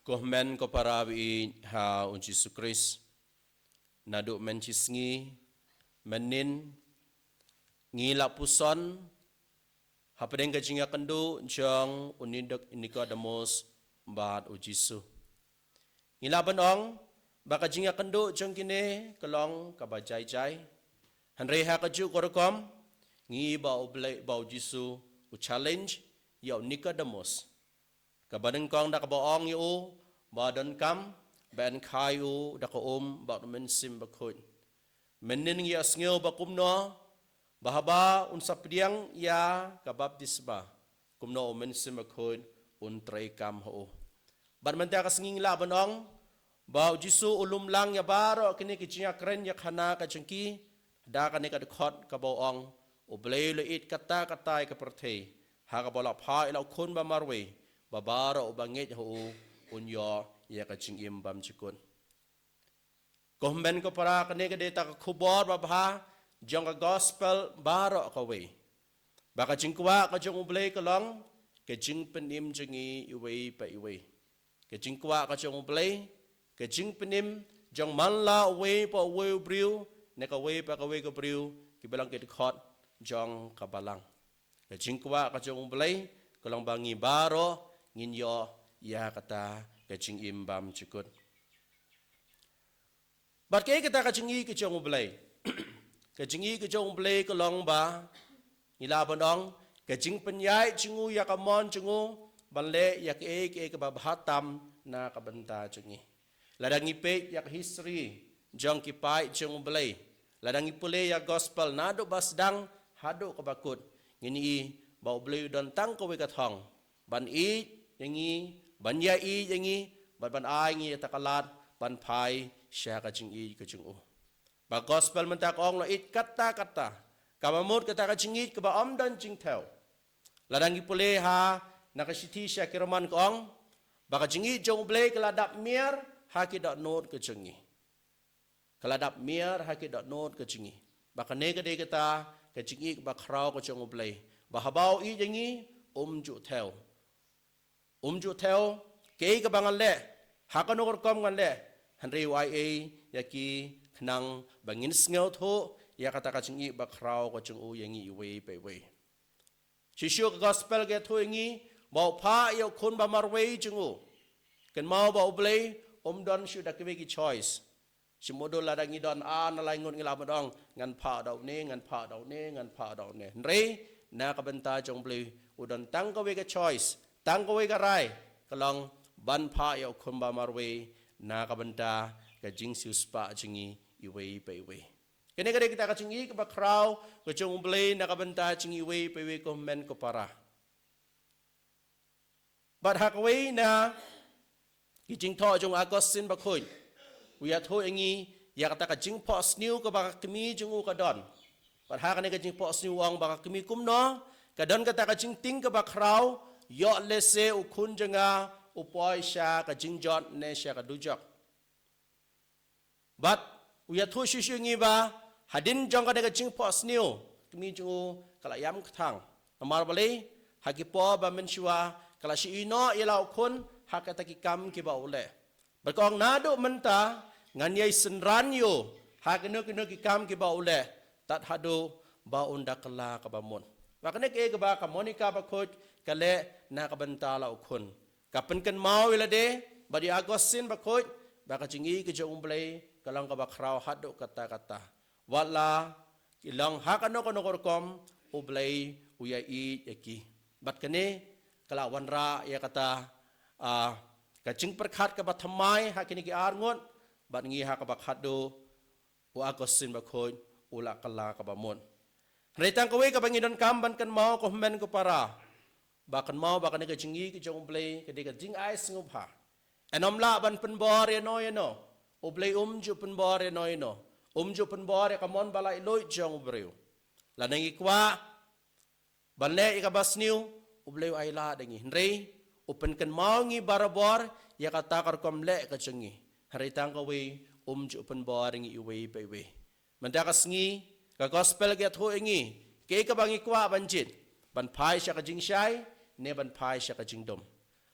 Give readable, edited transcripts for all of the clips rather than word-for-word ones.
Kohmen ko parawi ha un Jesus Christ nadu mencisngi menin ngila puson hapadeng kajinga kendu jong unindak Nicodemus bat u Jisu ngila benong baka jinga kendu jong kine kelong kabajai jai hanre ha kaju korokom ngi ba oble ba Jisu u challenge ya Nicodemus kabadeng kong dak baong yu badan kam ben kayu dak ba men sim bakut menin ya sngiu bakum no bahaba un sapdiang ya kabaptisba kumno men sim bakut un trai kam ho ban menta ka snging la banong ba Jisu ulum lang ya baro kini kicia kren ya khana ka jengki da ka ne ka khot ka baong oble le it kata katai ka perthei ha ka bola pha ila khun ba marwe babaro banget ho unyo ya ka chingim bam chikun kohben ko para kane ka data ka khubor babha jong ka gospel baro ka we baka chingkwa ka jong ublei ka long ke jing penim jingi iwe pa iwe ke chingkwa ka jong ublei ke jing penim jong manla we pa we briu ne ka we pa ka we ka briu ki balang ke khot jong ka balang ke chingkwa ka jong ublei ka long bangi baro ngin yo ya kata kacing imbam cikut. Bat ke kita kacingi kecong ublay. Kacingi kecong ublay kelong ba ila bandong kacing penyai cingu ya kamon cingu banle ya ke bahatam na kabenta cingi. Ladang ipe ya history jong kipai cong ublay. Ladang ipule ya gospel nado basdang hado kabakut ngini ba ublay don tang kowe kathong ban i yangi ban ya i yangi ban ai ngi takalat ban pai sya ka jing i ka jing u ba gospel menta kong lo it kata kamamut kata ka jing i ka ba om dan jing theo ladang gi pule ha nakasiti sya kirman kong ba ka jing i jong ble ka ladap mier ha ki dot note ka jing i ka ladap mier ha ki dot note ka jing i ba ka ne ka de kata ka jing i ba khrau ka jong ble ba habau i yangi ju theo umju theo ke ka bangal le hakano kom ngan le hanri ya yaki khnang bangin sngew tho ya kata ka chingi bakrao ko chung u yangi we pe we shishu gospel ge tho yangi ba pha yo khun ba marwe chung u ken mau ba oble don shu da ke ki choice simodo la dangi don a na lai ngon ngila madong ngan pha dau ne ngan pha dau ne ngan pha dau ne re na ka benta jong ble udon tang ka we ka choice tang ko we garai kalong ban pha yo khumba marwe na ka banta ka jing sius pa jingi iwe pe we kene kare kita ka jingi ka bakrau ko jong ble na ka banta jingi we pe we ko men ko para bat hak we na ki jing tho jong agosin ba khoi we ya tho ngi ya kata ka jing pos new ko ba kmi jong u ka don bat hak ne ka jing pos new wang ba kmi kum no ka don kata ka jing ting ka bakrau yo lese ukun janga upoi sha ka jingjot ne sha ka dujok but uya thu shishu ngi ba hadin jong ka de ka jing pos new kmi ju kala yam khang amar bale hakipo ba menshua kala shi ino ila ukun hakata ki kam ki ba ule bakong nado menta ngan yai senran yo hakno kno ki kam ki ba ule tat hado ba unda kala ka ba mon bakane ke ba ka monica ba khoj kale na ka banta la ukun kapen kan mau ila de badi agosin ba khoj ba ka jingi ke jong ble kalang ka ba khrau hado kata wala ilang hakano kono korkom ublay uya i yaki bat kane kala wanra ya kata ka jing perkhat ka ba thamai hakini ki arngot bat ngi ha ka ba khado u agosin ba khoj ula kala ka ba mon Retang kowe ka bangidon kamban kan mau ko men ko para bakan mau bakan ka jingi ki jong play ka de ka jing ais ngupha enom la ban penbor ya no oblay ju penbor ya no ju penbor ya kamon balai loy jong breu la nangi kwa ban le ka basniu oblay ai la dangi rei open kan mau ngi barabor ya ka takar kom le ka jingi retang kowe ju penbor ngi iwe pe we mendakas ngi ka gospel ge tho ingi ke ka bangi kwa banjit ban phai sha ka jing shai ne ban phai sha ka jing dom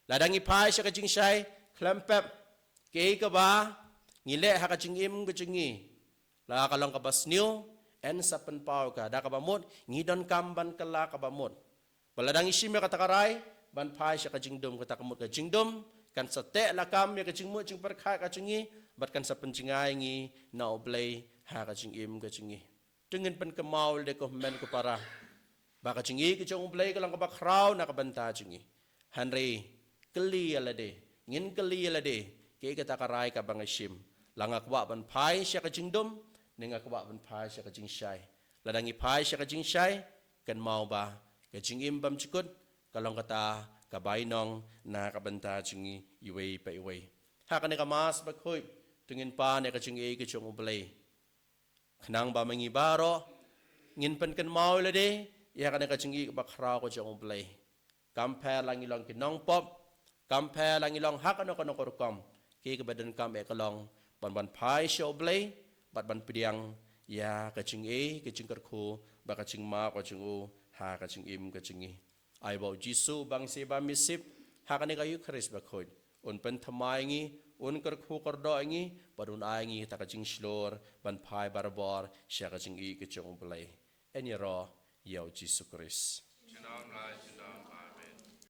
ladangi phai sha ka jing shai klempep ke ka ba ngile ha ka ching im ka chingi la ka long ka bas new en sapen pau ka da ka ba mot ngidon kamban kala ka ba mot baladang isim ka takarai ban pai sha ka jingdom ka takamut ka jingdom kan sate la kam ya ka jingmu jing perkha ka chingi bat kan sapen jingai ngi na oblay ha ka ching im ka chingi dengan pen kemaul de ko men ko para ba ka chingi ka chong oblay ka lang ka ba kraw na ka banta chingi hanre keli ala de ngin keli ala de ke ka takarai ka bang isim langak wa ban pai sha ka jingdom nengak wa ban pai sha ka jing shai ladangi pai sha ka jing shai kan mau ba ka jing im bam chikut kalong kata kabay nong na kabanta chingi iway pa iway. Haka ni kamas baghoy tungin pa ni kaching e kachong ublay. Kanang ba mangi baro ngin pan kan mau lade ya ka ni kaching e bakraw ko chong ublay. Kamper lang ilong kinong pop kamper lang ilong haka no kono korkom ki kabadan kam e kalong ban pai sha ublay bat ban pidiang ya kaching e kaching karko ba kaching ma ko chung u ha kaching im kaching e. Ay bau Jisu bang si ba misip hakani kayu Chris bakhod un pen thamai ngi un kar khu kar do ngi padun ai ngi ta ka jing shlor ban phai barbor sha ka jing i ke chong blai en ro yau Jisu Chris